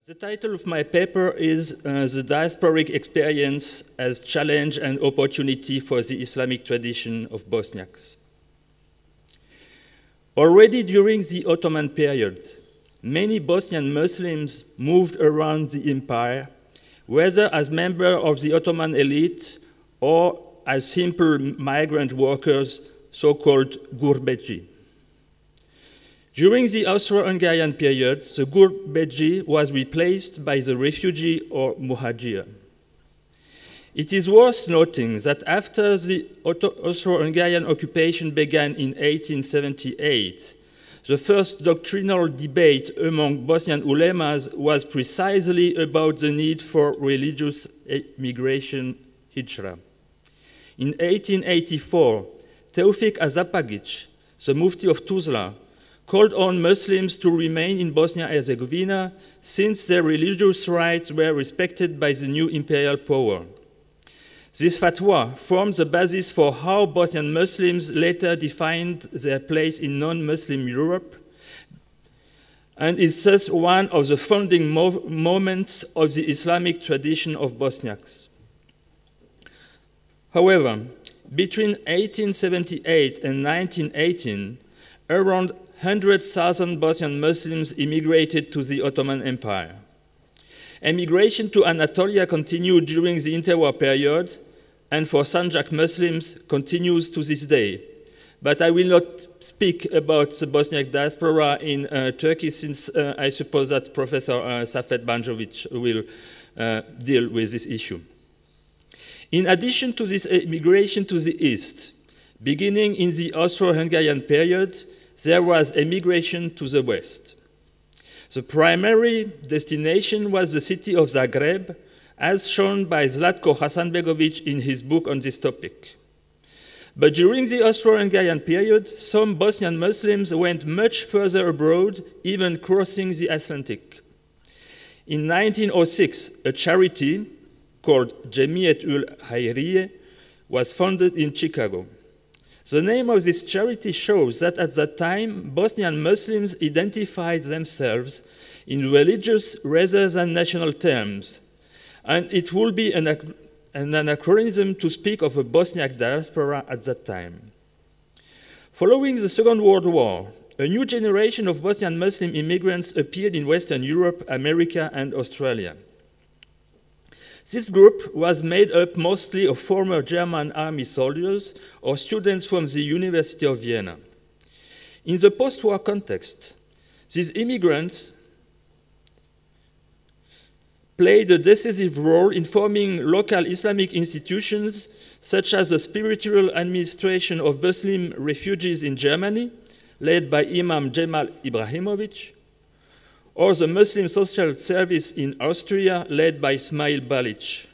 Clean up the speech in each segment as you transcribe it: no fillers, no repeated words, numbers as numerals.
The title of my paper is The Diasporic Experience as Challenge and Opportunity for the Islamic Tradition of Bosniaks. Already during the Ottoman period, many Bosnian Muslims moved around the empire, whether as members of the Ottoman elite or as simple migrant workers, so-called gurbetçi. During the Austro-Hungarian period, the gurbetçi was replaced by the refugee or muhajir. It is worth noting that after the Austro-Hungarian occupation began in 1878, the first doctrinal debate among Bosnian ulemas was precisely about the need for religious migration hijra. In 1884, Teofik Azapagic, the Mufti of Tuzla, called on Muslims to remain in Bosnia-Herzegovina since their religious rights were respected by the new imperial power. This fatwa formed the basis for how Bosnian Muslims later defined their place in non-Muslim Europe and is thus one of the founding moments of the Islamic tradition of Bosniaks. However, between 1878 and 1918, around 100,000 Bosnian Muslims immigrated to the Ottoman Empire. Emigration to Anatolia continued during the interwar period, and for Sanjak Muslims continues to this day. But I will not speak about the Bosniak diaspora in Turkey, since I suppose that Professor Safet Banjovic will deal with this issue. In addition to this immigration to the east, beginning in the Austro-Hungarian period, there was emigration to the west. The primary destination was the city of Zagreb, as shown by Zlatko Hasanbegovic in his book on this topic. But during the Austro-Hungarian period, some Bosnian Muslims went much further abroad, even crossing the Atlantic. In 1906, a charity called Jemiet ul Hayriye was founded in Chicago. The name of this charity shows that at that time, Bosnian Muslims identified themselves in religious rather than national terms, and it would be an anachronism to speak of a Bosniak diaspora at that time. Following the Second World War, a new generation of Bosnian Muslim immigrants appeared in Western Europe, America, and Australia. This group was made up mostly of former German army soldiers or students from the University of Vienna. In the post-war context, these immigrants played a decisive role in forming local Islamic institutions, such as the Spiritual Administration of Muslim Refugees in Germany, led by Imam Cemal Ibrahimovic, or the Muslim Social Service in Austria, led by Ismail Balic.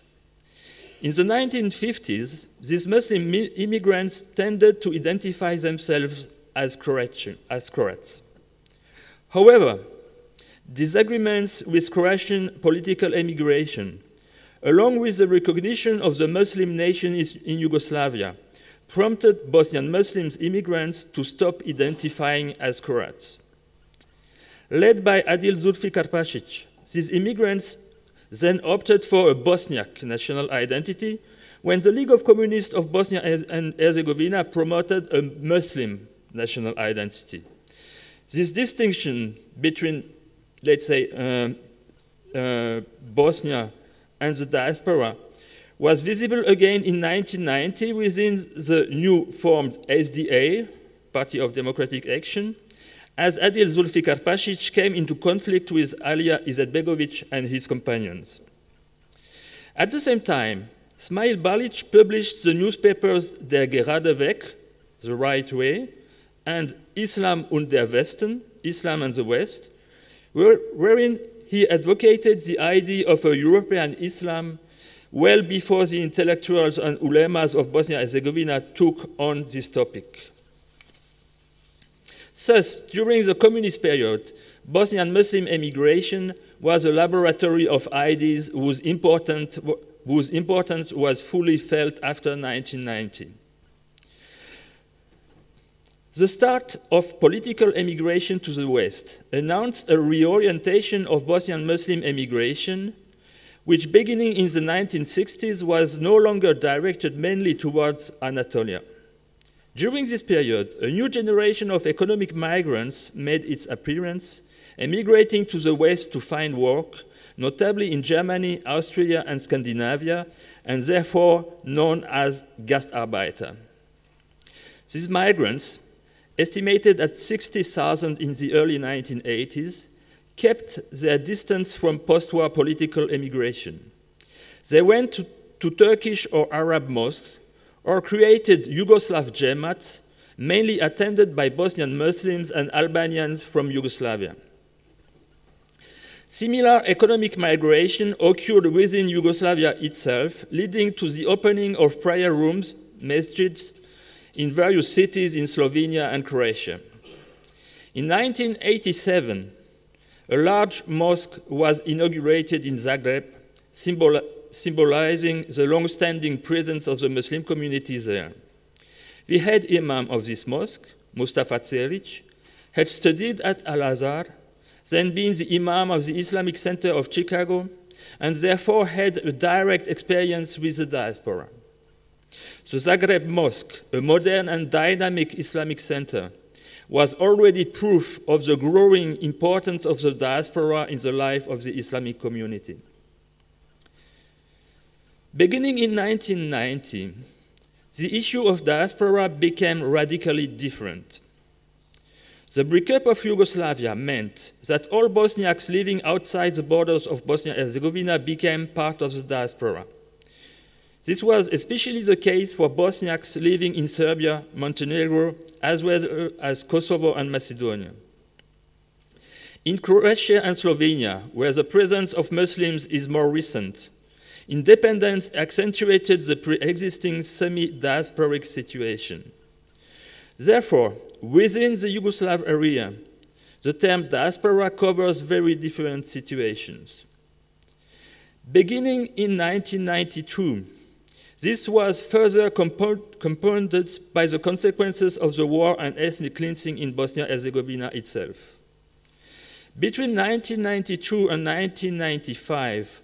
In the 1950s, these Muslim immigrants tended to identify themselves as Croats. However, disagreements with Croatian political emigration, along with the recognition of the Muslim nation in Yugoslavia, prompted Bosnian Muslim immigrants to stop identifying as Croats. Led by Adil Zulfikar Pasic, these immigrants then opted for a Bosniak national identity when the League of Communists of Bosnia and Herzegovina promoted a Muslim national identity. This distinction between, let's say, Bosnia and the diaspora was visible again in 1990 within the new formed SDA, Party of Democratic Action, as Adil Zulfikar Pasic came into conflict with Alija Izetbegovic and his companions. At the same time, Ismail Balic published the newspapers Der Gerade Weg, The Right Way, and Islam und der Westen, Islam and the West, wherein he advocated the idea of a European Islam well before the intellectuals and ulemas of Bosnia-Herzegovina took on this topic. Thus, during the communist period, Bosnian Muslim emigration was a laboratory of ideas whose importance was fully felt after 1990. The start of political emigration to the West announced a reorientation of Bosnian Muslim emigration, which beginning in the 1960s was no longer directed mainly towards Anatolia. During this period, a new generation of economic migrants made its appearance, emigrating to the West to find work, notably in Germany, Austria, and Scandinavia, and therefore known as Gastarbeiter. These migrants, estimated at 60,000 in the early 1980s, kept their distance from post-war political emigration. They went to Turkish or Arab mosques or created Yugoslav Jemaats, mainly attended by Bosnian Muslims and Albanians from Yugoslavia. Similar economic migration occurred within Yugoslavia itself, leading to the opening of prayer rooms, masjids, in various cities in Slovenia and Croatia. In 1987, a large mosque was inaugurated in Zagreb, symbolizing the long-standing presence of the Muslim community there. The head imam of this mosque, Mustafa Ceric, had studied at Al-Azhar, then been the imam of the Islamic Center of Chicago, and therefore had a direct experience with the diaspora. The Zagreb Mosque, a modern and dynamic Islamic center, was already proof of the growing importance of the diaspora in the life of the Islamic community. Beginning in 1990, the issue of diaspora became radically different. The breakup of Yugoslavia meant that all Bosniaks living outside the borders of Bosnia and Herzegovina became part of the diaspora. This was especially the case for Bosniaks living in Serbia, Montenegro, as well as Kosovo and Macedonia. In Croatia and Slovenia, where the presence of Muslims is more recent, independence accentuated the pre-existing semi-diasporic situation. Therefore, within the Yugoslav area, the term diaspora covers very different situations. Beginning in 1992, this was further compounded by the consequences of the war and ethnic cleansing in Bosnia-Herzegovina itself. Between 1992 and 1995,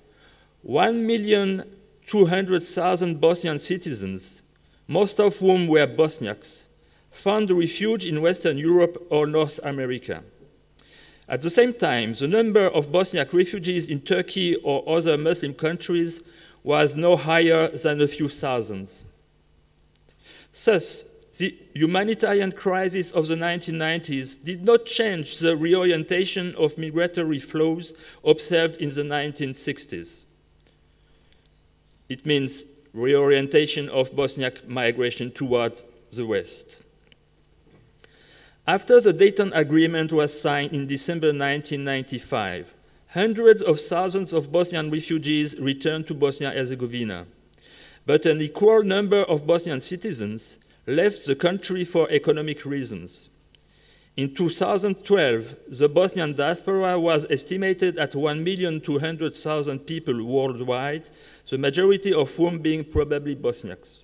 1,200,000 Bosnian citizens, most of whom were Bosniaks, found refuge in Western Europe or North America. At the same time, the number of Bosniak refugees in Turkey or other Muslim countries was no higher than a few thousands. Thus, the humanitarian crisis of the 1990s did not change the reorientation of migratory flows observed in the 1960s. It means reorientation of Bosniak migration toward the West. After the Dayton Agreement was signed in December 1995, hundreds of thousands of Bosnian refugees returned to Bosnia-Herzegovina, but an equal number of Bosnian citizens left the country for economic reasons. In 2012, the Bosnian diaspora was estimated at 1,200,000 people worldwide, the majority of whom being probably Bosniaks.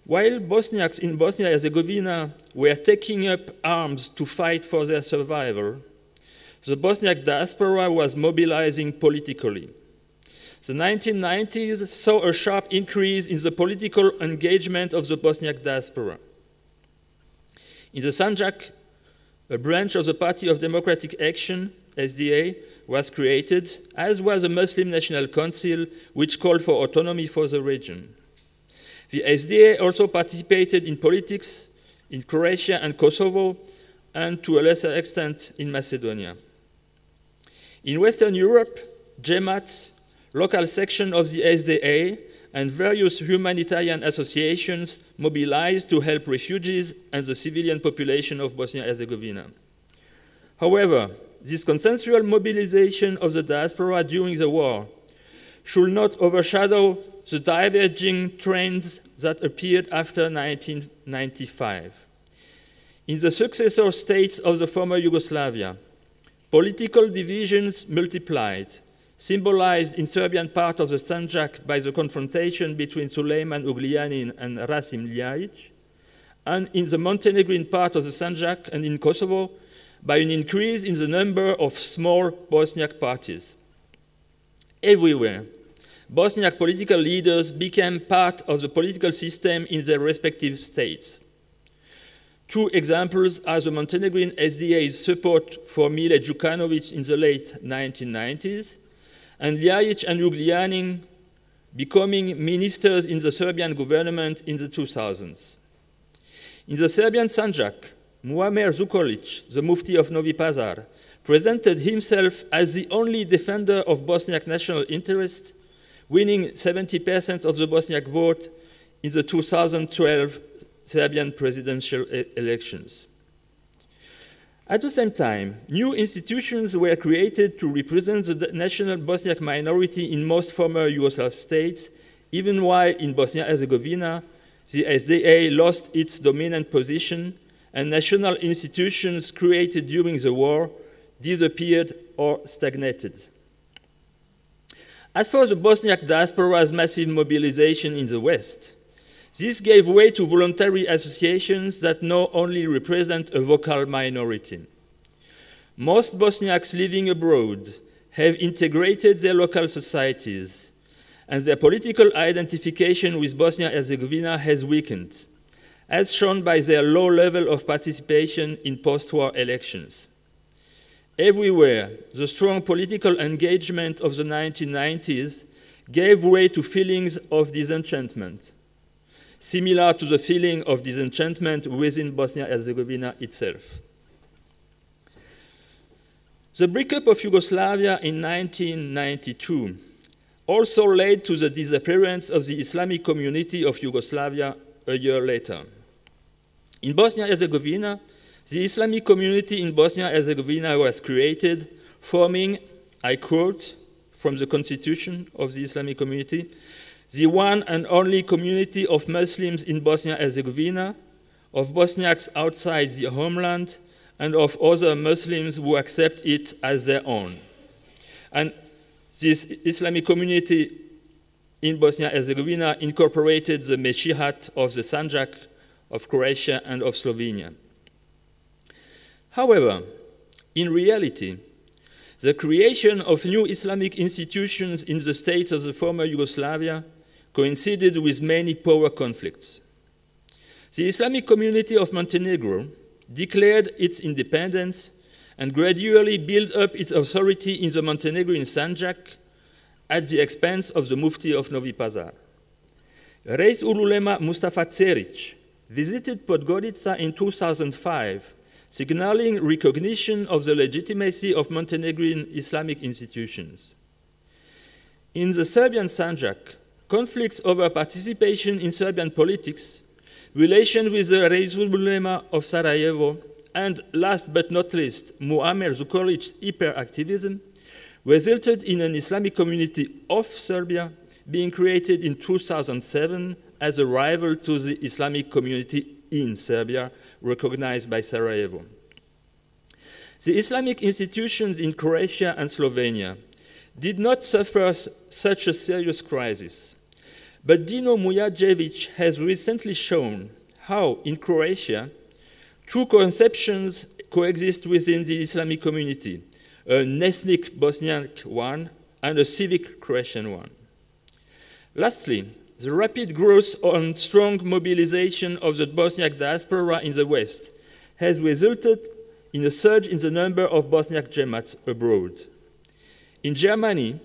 While Bosniaks in Bosnia-Herzegovina were taking up arms to fight for their survival, the Bosniak diaspora was mobilizing politically. The 1990s saw a sharp increase in the political engagement of the Bosniak diaspora. In the Sanjak, a branch of the Party of Democratic Action, SDA, was created, as was the Muslim National Council, which called for autonomy for the region. The SDA also participated in politics in Croatia and Kosovo, and to a lesser extent in Macedonia. In Western Europe, Jemaats, local sections of the SDA, and various humanitarian associations mobilized to help refugees and the civilian population of Bosnia-Herzegovina. However, this consensual mobilization of the diaspora during the war should not overshadow the diverging trends that appeared after 1995. In the successor states of the former Yugoslavia, political divisions multiplied, symbolized in Serbian part of the Sanjak by the confrontation between Sulejman Ugljanin and Rasim Ljajic, and in the Montenegrin part of the Sanjak and in Kosovo by an increase in the number of small Bosniak parties. Everywhere, Bosniak political leaders became part of the political system in their respective states. Two examples are the Montenegrin SDA's support for Mile Đukanović in the late 1990s, and Ljajić and Ugljanin becoming ministers in the Serbian government in the 2000s. In the Serbian Sanjak, Muamer Zukorlić, the Mufti of Novi Pazar, presented himself as the only defender of Bosniak national interest, winning 70% of the Bosniak vote in the 2012 Serbian presidential elections. At the same time, new institutions were created to represent the national Bosniak minority in most former Yugoslav states, even while in Bosnia-Herzegovina, the SDA lost its dominant position and national institutions created during the war disappeared or stagnated. As for the Bosniak diaspora's massive mobilization in the West, this gave way to voluntary associations that now only represent a vocal minority. Most Bosniaks living abroad have integrated their local societies, and their political identification with Bosnia-Herzegovina has weakened, as shown by their low level of participation in post-war elections. Everywhere, the strong political engagement of the 1990s gave way to feelings of disenchantment, similar to the feeling of disenchantment within Bosnia-Herzegovina itself. The breakup of Yugoslavia in 1992 also led to the disappearance of the Islamic community of Yugoslavia a year later. In Bosnia-Herzegovina, the Islamic community in Bosnia-Herzegovina was created, forming, I quote from the constitution of the Islamic community, the one and only community of Muslims in Bosnia-Herzegovina, of Bosniaks outside the homeland, and of other Muslims who accept it as their own. And this Islamic community in Bosnia-Herzegovina incorporated the Meshihat of the Sanjak, of Croatia, and of Slovenia. However, in reality, the creation of new Islamic institutions in the states of the former Yugoslavia coincided with many power conflicts. The Islamic community of Montenegro declared its independence and gradually built up its authority in the Montenegrin Sanjak at the expense of the Mufti of Novi Pazar. Reis ul Ulema Mustafa Cerić visited Podgorica in 2005, signaling recognition of the legitimacy of Montenegrin Islamic institutions. In the Serbian Sanjak, conflicts over participation in Serbian politics, relation with the Reis ul Ulema of Sarajevo, and last but not least, Muamer Zukorlić's hyperactivism, resulted in an Islamic community of Serbia being created in 2007 as a rival to the Islamic community in Serbia, recognized by Sarajevo. The Islamic institutions in Croatia and Slovenia did not suffer such a serious crisis, but Dino Mujađević has recently shown how, in Croatia, two conceptions coexist within the Islamic community, a ethnic Bosniak one and a civic Croatian one. Lastly, the rapid growth and strong mobilization of the Bosniak diaspora in the West has resulted in a surge in the number of Bosniak Jemaats abroad. In Germany,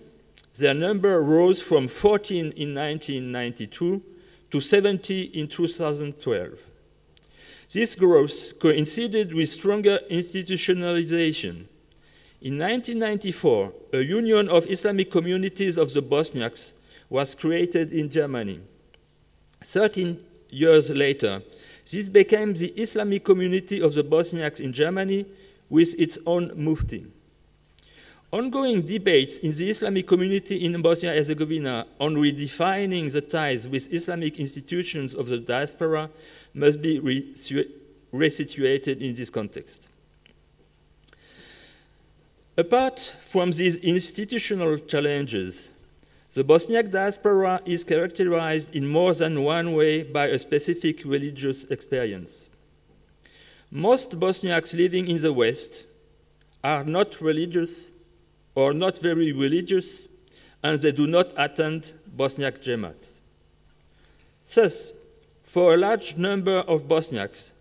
their number rose from 14 in 1992 to 70 in 2012. This growth coincided with stronger institutionalization. In 1994, a Union of Islamic Communities of the Bosniaks was created in Germany. 13 years later, this became the Islamic Community of the Bosniaks in Germany with its own mufti. Ongoing debates in the Islamic community in Bosnia-Herzegovina on redefining the ties with Islamic institutions of the diaspora must be resituated in this context. Apart from these institutional challenges, The Bosniak diaspora is characterized in more than one way by a specific religious experience. Most Bosniaks living in the West are not religious or not very religious, and they do not attend Bosniak Jemaats. Thus, for a large number of Bosniaks,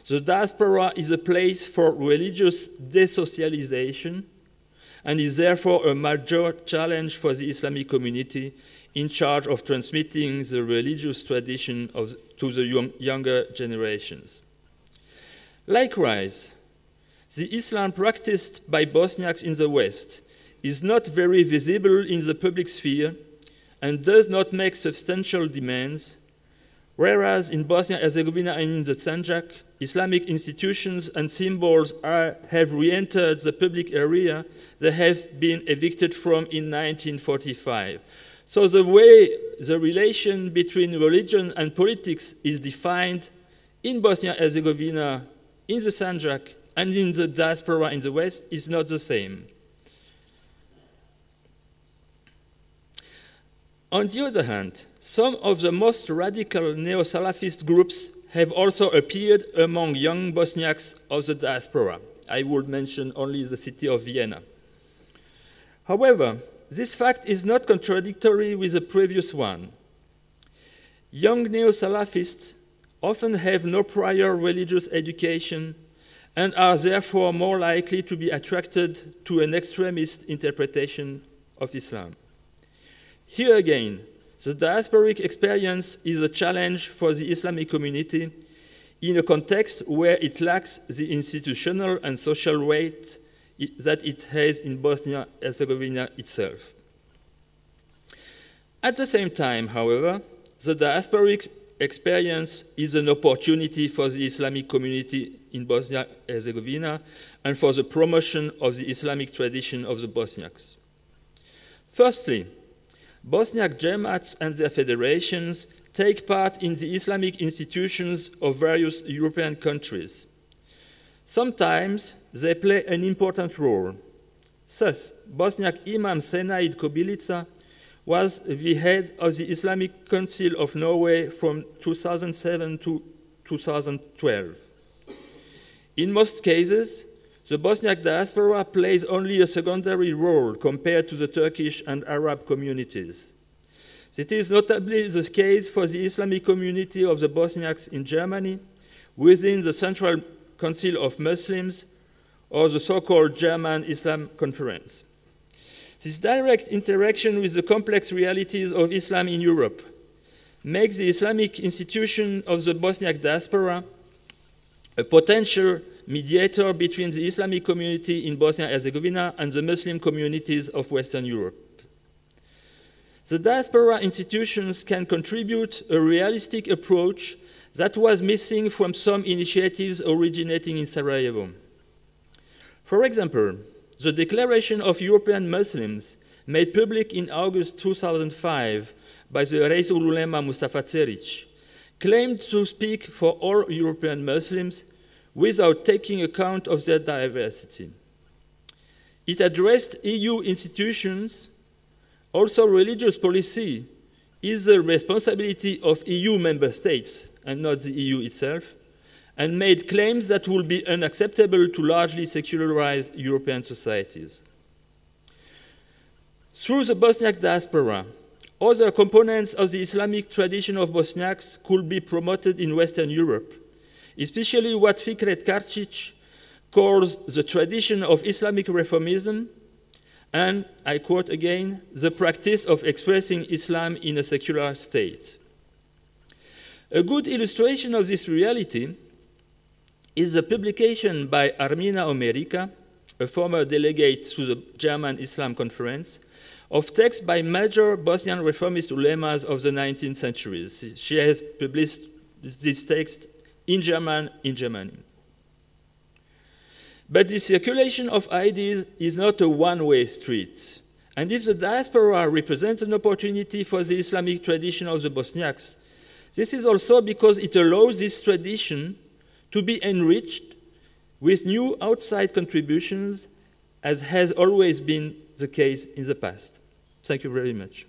the diaspora is a place for religious desocialization and is therefore a major challenge for the Islamic community in charge of transmitting the religious tradition to the younger generations. Likewise, the Islam practiced by Bosniaks in the West is not very visible in the public sphere and does not make substantial demands, whereas in Bosnia-Herzegovina and in the Sanjak, Islamic institutions and symbols have re-entered the public area they have been evicted from in 1945. So the way the relation between religion and politics is defined in Bosnia-Herzegovina, in the Sanjak, and in the diaspora in the West is not the same. On the other hand, some of the most radical neo-Salafist groups have also appeared among young Bosniaks of the diaspora. I would mention only the city of Vienna. However, this fact is not contradictory with the previous one. Young neo-Salafists often have no prior religious education and are therefore more likely to be attracted to an extremist interpretation of Islam. Here again, the diasporic experience is a challenge for the Islamic community in a context where it lacks the institutional and social weight that it has in Bosnia-Herzegovina itself. At the same time, however, the diasporic experience is an opportunity for the Islamic community in Bosnia-Herzegovina and for the promotion of the Islamic tradition of the Bosniaks. Firstly, Bosniak Jemaats and their federations take part in the Islamic institutions of various European countries. Sometimes they play an important role. Thus, Bosniak Imam Senaid Kobilica was the head of the Islamic Council of Norway from 2007 to 2012. In most cases, the Bosniak diaspora plays only a secondary role compared to the Turkish and Arab communities. It is notably the case for the Islamic community of the Bosniaks in Germany, within the Central Council of Muslims, or the so-called German Islam Conference. This direct interaction with the complex realities of Islam in Europe makes the Islamic institution of the Bosniak diaspora a potential mediator between the Islamic community in Bosnia-Herzegovina and the Muslim communities of Western Europe. The diaspora institutions can contribute a realistic approach that was missing from some initiatives originating in Sarajevo. For example, the Declaration of European Muslims, made public in August 2005 by the Reisul Ulema Mustafa Ceric, claimed to speak for all European Muslims without taking account of their diversity. It addressed EU institutions. Also, religious policy is the responsibility of EU member states and not the EU itself, and made claims that would be unacceptable to largely secularized European societies. Through the Bosniak diaspora, other components of the Islamic tradition of Bosniaks could be promoted in Western Europe, especially what Fikret Karčić calls the tradition of Islamic reformism, and, I quote again, the practice of expressing Islam in a secular state. A good illustration of this reality is the publication by Armina Omerica, a former delegate to the German Islam Conference, of texts by major Bosnian reformist ulemas of the 19th century. She has published this text in German in Germany. But the circulation of ideas is not a one-way street. And if the diaspora represents an opportunity for the Islamic tradition of the Bosniaks, this is also because it allows this tradition to be enriched with new outside contributions, as has always been the case in the past. Thank you very much.